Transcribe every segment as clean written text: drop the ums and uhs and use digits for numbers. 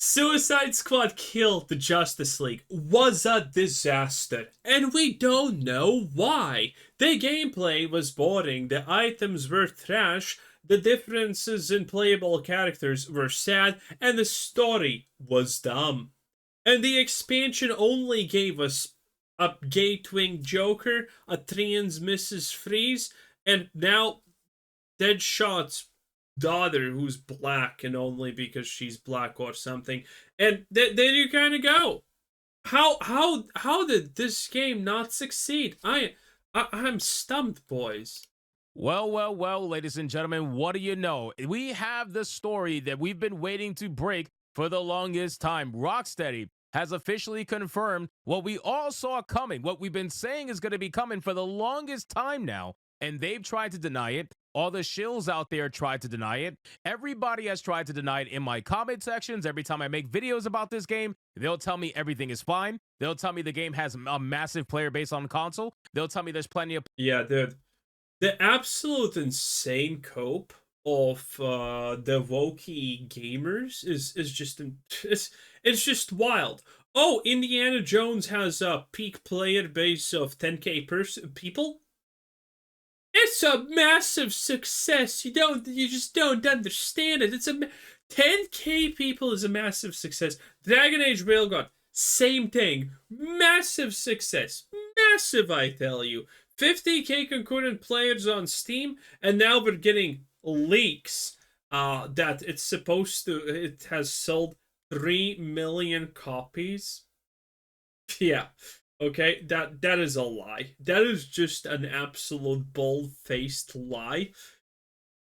Suicide Squad Killed the Justice League was a disaster, and we don't know why. The gameplay was boring, the items were trash, the differences in playable characters were sad, and the story was dumb. And the expansion only gave us a gay twin Joker, a trans Mrs. Freeze, and now Deadshot's daughter who's black and only because she's black or something. And then you kind of go, how did this game not succeed? I'm stumped, boys. Well, ladies and gentlemen, what do you know? We have the story that we've been waiting to break for the longest time. Rocksteady has officially confirmed what we all saw coming, what we've been saying is going to be coming for the longest time now, and they've tried to deny it. All the shills out there tried to deny it. Everybody has tried to deny it in my comment sections. Every time I make videos about this game, they'll tell me everything is fine. They'll tell me the game has a massive player base on console. They'll tell me there's plenty of... Yeah, dude. The absolute insane cope of the Wokey gamers is just it's just wild. Oh, Indiana Jones has a peak player base of 10k people. It's a massive success. You just don't understand it. 10k people is a massive success. Dragon Age Railgun, same thing. Massive success. Massive, I tell you. 50k concurrent players on Steam, and now we're getting leaks that it has sold 3 million copies. Yeah. Okay, that is a lie. That is just an absolute bold-faced lie.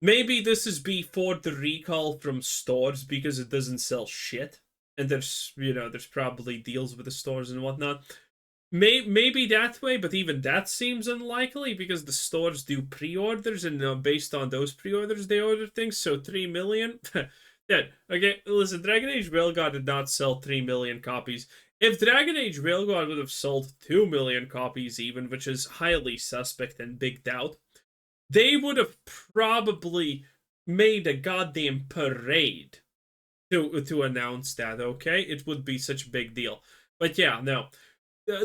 Maybe this is before the recall from stores because it doesn't sell shit. And there's probably deals with the stores and whatnot. Maybe that way, but even that seems unlikely because the stores do pre-orders and based on those pre-orders they order things. So 3 million? Yeah, okay, listen, Dragon Age Railgun did not sell 3 million copies. If Dragon Age Railgun would have sold 2 million copies even, which is highly suspect and big doubt, they would have probably made a goddamn parade to announce that, okay? It would be such a big deal. But yeah, no.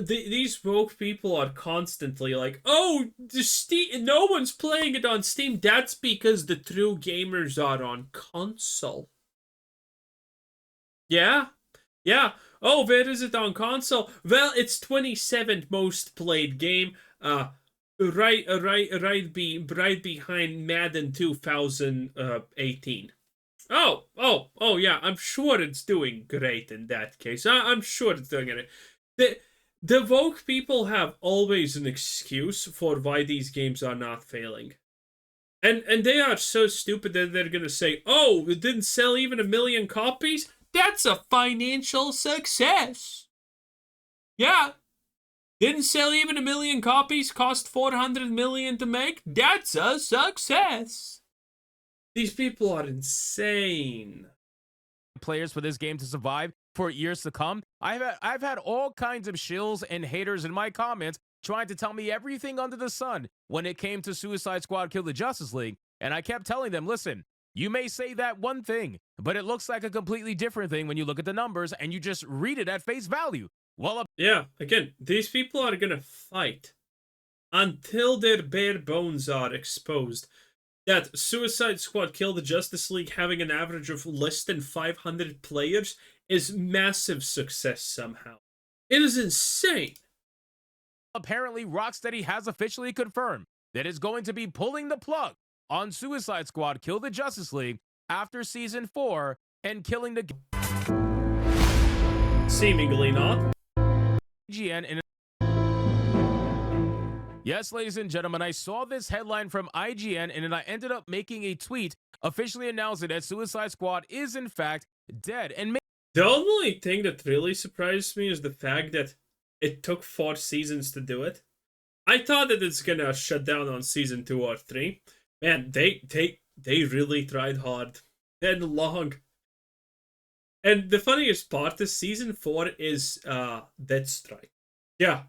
These woke people are constantly like, oh, no one's playing it on Steam. That's because the true gamers are on console. Yeah? Yeah. Oh, where is it on console? Well, it's 27th most played game. Right behind Madden 2018. Oh, yeah. I'm sure it's doing great in that case. I'm sure it's doing it. The woke people have always an excuse for why these games are not failing. And they are so stupid that they're gonna say, oh, it didn't sell even 1 million copies? That's a financial success. Yeah. Didn't sell even 1 million copies, cost 400 million to make? That's a success. These people are insane. Players for this game to survive for years to come. I've had all kinds of shills and haters in my comments trying to tell me everything under the sun when it came to Suicide Squad Kill the Justice League, and I kept telling them, listen, you may say that one thing, but it looks like a completely different thing when you look at the numbers and you just read it at face value. Well, yeah, again, these people are gonna fight until their bare bones are exposed. That Suicide Squad Kill the Justice League having an average of less than 500 players is massive success somehow. It is insane. Apparently, Rocksteady has officially confirmed that it's going to be pulling the plug on Suicide Squad Kill the Justice League after Season 4 and killing the... Seemingly not. IGN in... Yes, ladies and gentlemen, I saw this headline from IGN and then I ended up making a tweet officially announcing that Suicide Squad is in fact dead. And the only thing that really surprised me is the fact that it took 4 seasons to do it. I thought that it's gonna shut down on season 2 or 3. Man, they really tried hard and long. And the funniest part is season 4 is Deathstrike. Yeah.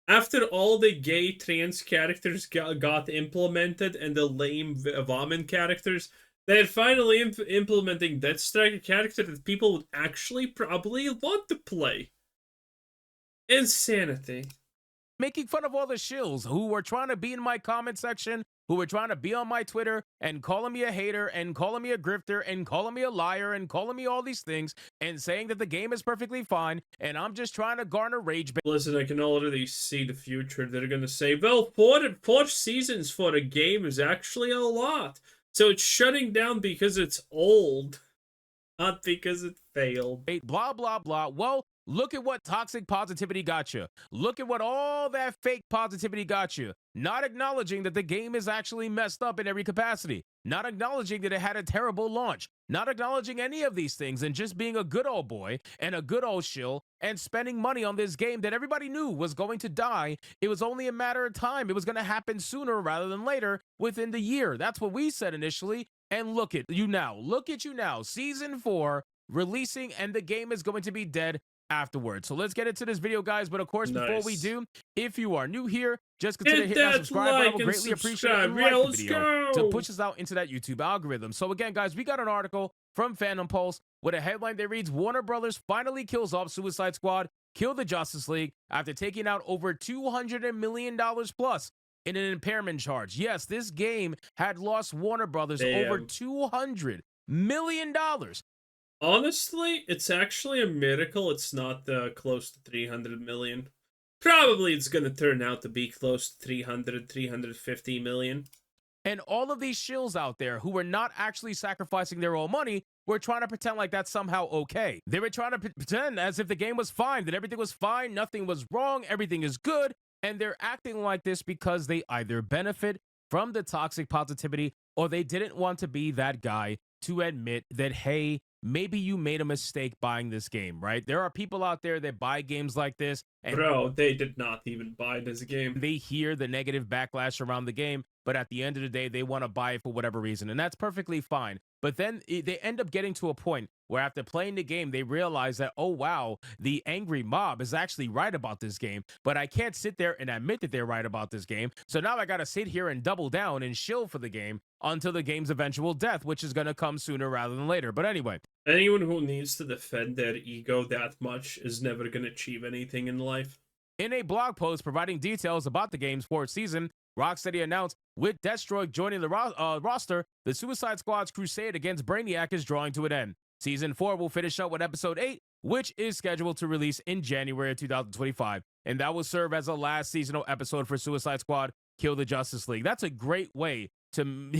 After all the gay trans characters got implemented and the lame woman characters, They're finally implementing Death Strike, a character that people would actually probably want to play. Insanity. Making fun of all the shills who were trying to be in my comment section, who were trying to be on my Twitter and calling me a hater and calling me a grifter and calling me a liar and calling me all these things and saying that the game is perfectly fine and I'm just trying to garner rage. Listen, I can already see the future. They're gonna say, well, four seasons for a game is actually a lot. So it's shutting down because it's old, not because it failed. Blah, blah, blah. Well, look at what toxic positivity got you. Look at what all that fake positivity got you. Not acknowledging that the game is actually messed up in every capacity. Not acknowledging that it had a terrible launch. Not acknowledging any of these things and just being a good old boy and a good old shill and spending money on this game that everybody knew was going to die. It was only a matter of time. It was going to happen sooner rather than later within the year. That's what we said initially. And look at you now. Look at you now. Season 4 releasing, and the game is going to be dead afterwards. So let's get into this video, guys. But of course, before we do, if you are new here, just consider hitting that subscribe button. I will greatly appreciate it and like the video to push us out into that YouTube algorithm. So again, guys, we got an article from Fandom Pulse with a headline that reads, Warner Brothers finally kills off Suicide Squad, kill the Justice League after taking out over $200 million plus in an impairment charge. Yes, this game had lost Warner Brothers over $200 million. Honestly, it's actually a miracle it's not close to 300 million. Probably it's going to turn out to be close to 300, 350 million. And all of these shills out there who were not actually sacrificing their own money were trying to pretend like that's somehow okay. They were trying to pretend as if the game was fine, that everything was fine, nothing was wrong, everything is good. And they're acting like this because they either benefit from the toxic positivity or they didn't want to be that guy to admit that, hey, maybe you made a mistake buying this game, right? There are people out there that buy games like this. And bro, they did not even buy this game. They hear the negative backlash around the game, but at the end of the day, they want to buy it for whatever reason. And that's perfectly fine. But then they end up getting to a point where after playing the game, they realize that, oh, wow, the angry mob is actually right about this game. But I can't sit there and admit that they're right about this game. So now I got to sit here and double down and shill for the game until the game's eventual death, which is going to come sooner rather than later. But anyway. Anyone who needs to defend their ego that much is never going to achieve anything in life. In a blog post providing details about the game's fourth season, Rocksteady announced, with Deathstroke joining the roster, the Suicide Squad's crusade against Brainiac is drawing to an end. Season 4 will finish up with Episode 8, which is scheduled to release in January of 2025. And that will serve as the last seasonal episode for Suicide Squad, Kill the Justice League. That's a great way to,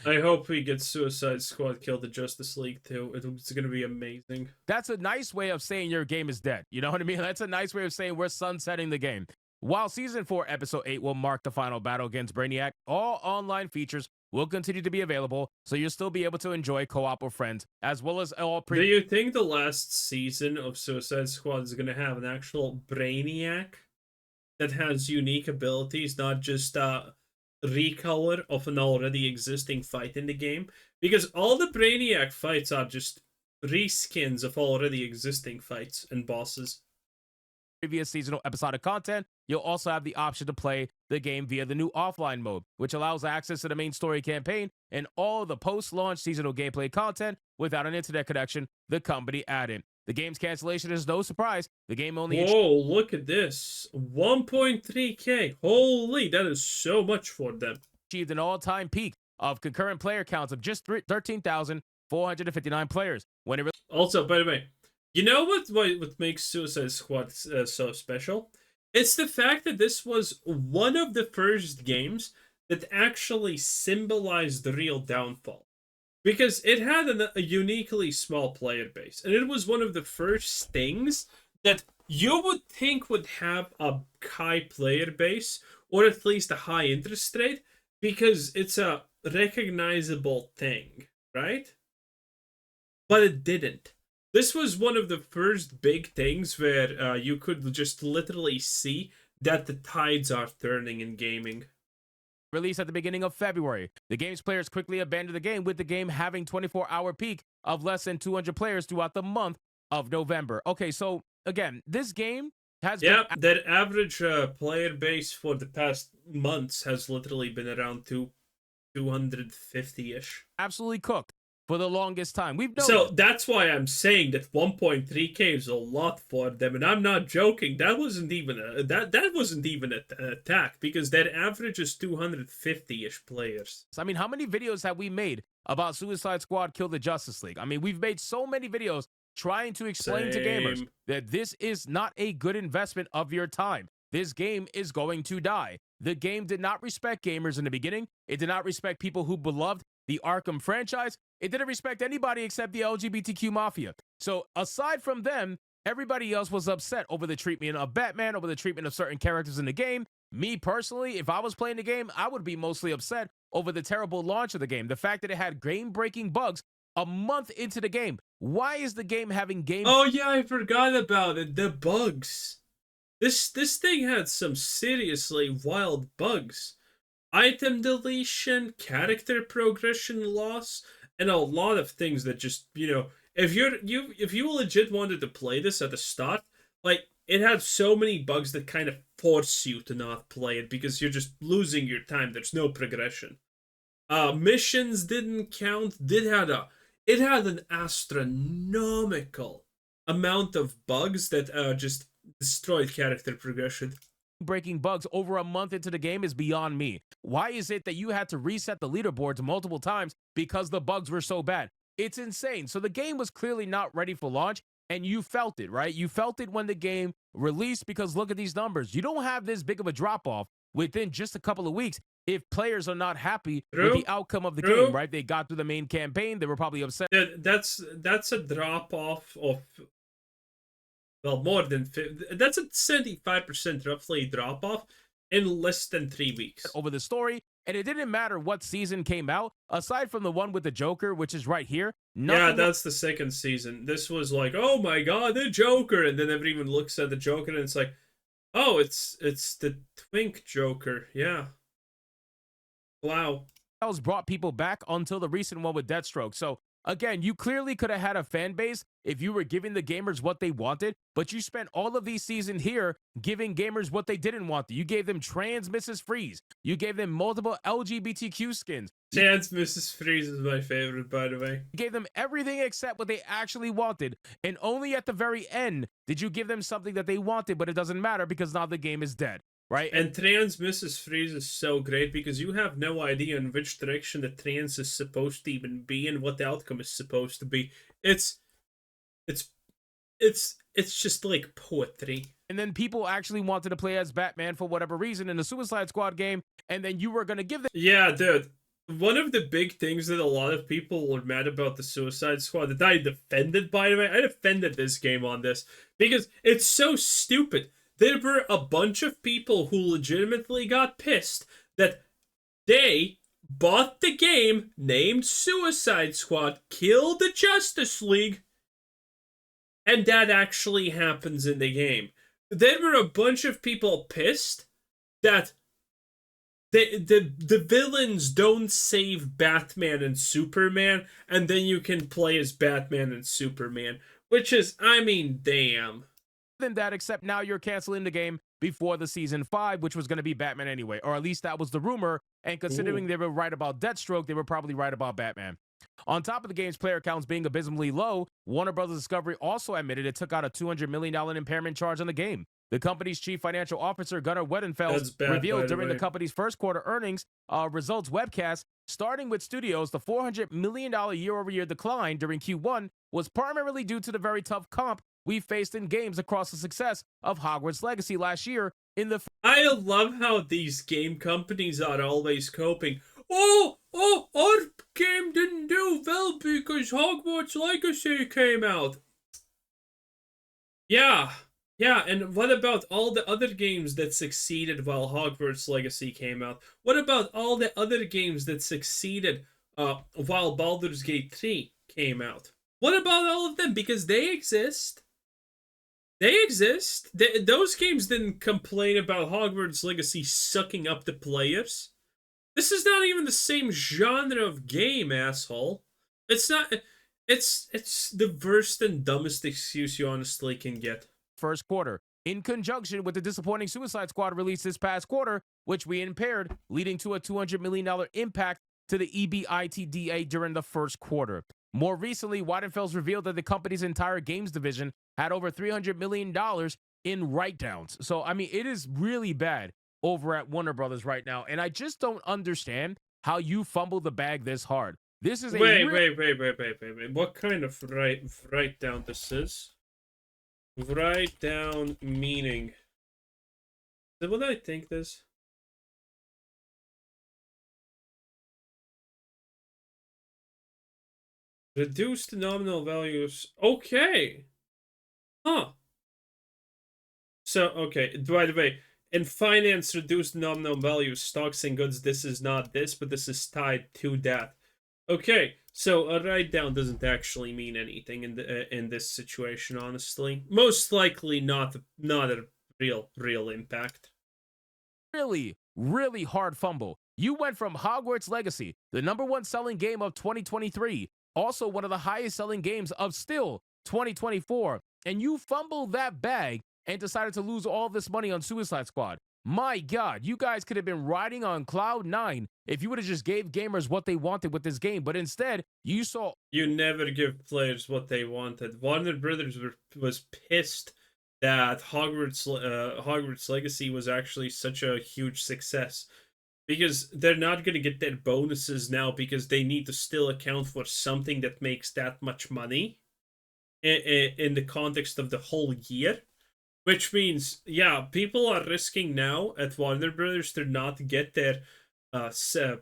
I hope we get Suicide Squad Kill the Justice League too. It's going to be amazing. That's a nice way of saying your game is dead. You know what I mean? That's a nice way of saying we're sunsetting the game. While Season 4, Episode 8 will mark the final battle against Brainiac, all online features will continue to be available, so you'll still be able to enjoy co-op with friends, as well as all Do you think the last season of Suicide Squad is going to have an actual Brainiac that has unique abilities, not just recolor of an already existing fight in the game? Because all the Brainiac fights are just reskins of already existing fights and bosses. Previous seasonal episodic content, you'll also have the option to play the game via the new offline mode, which allows access to the main story campaign and all the post-launch seasonal gameplay content without an internet connection the company added. The game's cancellation is no surprise. The game only... Whoa, look at this. 1.3K. Holy, that is so much for them. Achieved an all-time peak of concurrent player counts of just 13,459 players. When it also, by the way, you know what makes Suicide Squad so special? It's the fact that this was one of the first games that actually symbolized the real downfall. Because it had a uniquely small player base. And it was one of the first things that you would think would have a high player base, or at least a high interest rate, because it's a recognizable thing, right? But it didn't. This was one of the first big things where you could just literally see that the tides are turning in gaming. Released at the beginning of February, the game's players quickly abandoned the game, with the game having 24-hour peak of less than 200 players throughout the month of November. Okay, so again, this game has that average player base for the past months has literally been around 250-ish. Absolutely cooked. for the longest time. We've known So this. that's why I'm saying that 1.3K is a lot for them, and I'm not joking. That wasn't even that wasn't even an attack, because that average is 250-ish players. I mean, how many videos have we made about Suicide Squad Kill the Justice League? I mean, we've made so many videos trying to explain to gamers Same. that this is not a good investment of your time. This game is going to die. The game did not respect gamers in the beginning. It did not respect people who beloved the Arkham franchise. It didn't respect anybody except the LGBTQ mafia. So aside from them, everybody else was upset over the treatment of Batman, over the treatment of certain characters in the game. Me personally, if I was playing the game, I would be mostly upset over the terrible launch of the game. The fact that it had game-breaking bugs a month into the game. Why is the game having game? Oh yeah, I forgot about it. The bugs. This thing had some seriously wild bugs. Item deletion, character progression loss, and a lot of things that just, if you legit wanted to play this at the start, like, it had so many bugs that kind of force you to not play it because you're just losing your time. There's no progression. Missions didn't count. It had an astronomical amount of bugs that just destroyed character progression. Breaking bugs over a month into the game is beyond me. Why is it that you had to reset the leaderboards multiple times because the bugs were so bad? It's insane. So the game was clearly not ready for launch, and you felt it, right? You felt it when the game released, because look at these numbers. You don't have this big of a drop-off within just a couple of weeks if players are not happy with the outcome of the game, right? They got through the main campaign. They were probably upset. That's a drop-off of, well, more than 50. That's a 75% roughly drop off in less than 3 weeks over the story. And it didn't matter what season came out, aside from the one with the Joker, which is right here. Yeah, that's the second season. This was like, oh my god, the Joker, and then everyone looks at the Joker and it's like, oh, it's the Twink Joker. Yeah. Wow. Else brought people back until the recent one with Deathstroke. So again, you clearly could have had a fan base if you were giving the gamers what they wanted, but you spent all of these seasons here giving gamers what they didn't want. You gave them trans Mrs. Freeze. You gave them multiple LGBTQ skins. Trans Mrs. Freeze is my favorite, by the way. You gave them everything except what they actually wanted, and only at the very end did you give them something that they wanted, but it doesn't matter because now the game is dead. Right? And trans Mrs. Freeze is so great because you have no idea in which direction the trans is supposed to even be and what the outcome is supposed to be. It's just like poetry. And then people actually wanted to play as Batman for whatever reason in the Suicide Squad game, and then you were going to give them... Yeah, dude. One of the big things that a lot of people were mad about the Suicide Squad, that I defended, by the way, I defended this game on this, because it's so stupid. There were a bunch of people who legitimately got pissed that they bought the game named Suicide Squad, Kill the Justice League, and that actually happens in the game. There were a bunch of people pissed that the villains don't save Batman and Superman, and then you can play as Batman and Superman, which is, I mean, damn. Than that, except now you're canceling the game before the season 5, which was going to be Batman anyway, or at least that was the rumor. And considering they were right about Deathstroke, they were probably right about Batman. On top of the game's player counts being abysmally low, Warner Bros. Discovery also admitted it took out a $200 million impairment charge on the game. The company's chief financial officer, Gunnar Wedenfeld, revealed during the company's first quarter earnings results webcast, starting with studios, the $400 million year-over-year decline during Q1 was primarily due to the very tough comp we faced in games across the success of Hogwarts Legacy last year. I love how these game companies are always coping. Oh, our game didn't do well because Hogwarts Legacy came out. Yeah, and what about all the other games that succeeded while Hogwarts Legacy came out? What about all the other games that succeeded while Baldur's Gate 3 came out? What about all of them? Because they exist. They exist. Those games didn't complain about Hogwarts Legacy sucking up the players. This is not even the same genre of game, asshole. It's not. It's the worst and dumbest excuse you honestly can get. First quarter, in conjunction with the disappointing Suicide Squad release this past quarter, which we impaired, leading to a $200 million impact to the EBITDA during the first quarter. More recently, Weidenfels revealed that the company's entire games division had over $300 million in write-downs. So, I mean, it is really bad over at Warner Brothers right now. And I just don't understand how you fumble the bag this hard. This is a Wait. What kind of write down this is? Write down meaning. Is that what I think this? Reduced nominal values. Okay. Huh. So, okay. By the way, in finance, reduced nominal values, stocks and goods, this is not this, but this is tied to that. Okay, so a write down doesn't actually mean anything in this situation, honestly. Most likely not a real impact. really, really hard fumble. You went from Hogwarts Legacy, the #1 selling game of 2023, also one of the highest selling games of still 2024, and you fumbled that bag and decided to lose all this money on Suicide Squad. My God, you guys could have been riding on cloud nine if you would have just gave gamers what they wanted with this game, but instead you saw. You never give players what they wanted. Warner Brothers was pissed that Hogwarts Legacy was actually such a huge success, because they're not going to get their bonuses now because they need to still account for something that makes that much money in the context of the whole year. Which means, yeah, people are risking now at Warner Brothers to not get their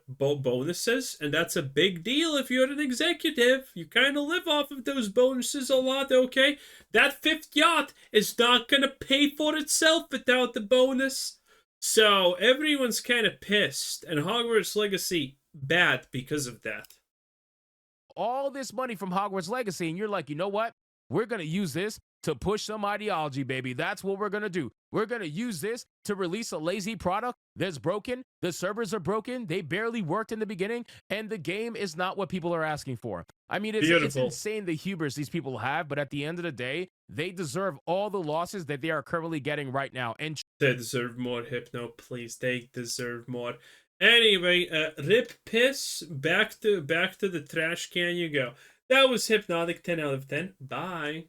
bonuses, and that's a big deal if you're an executive. You kind of live off of those bonuses a lot, okay? That fifth yacht is not going to pay for itself without the bonus. So everyone's kind of pissed, and Hogwarts Legacy bad because of that. All this money from Hogwarts Legacy, and you're like, you know what? We're going to use this to push some ideology, baby. That's what we're going to do. We're going to use this to release a lazy product that's broken. The servers are broken. They barely worked in the beginning, and the game is not what people are asking for. I mean, it's insane the hubris these people have, but at the end of the day, they deserve all the losses that they are currently getting right now. And they deserve more, Hypno, please. They deserve more. Anyway, rip piss, back to the trash can you go. That was Hypnotic 10 out of 10. Bye.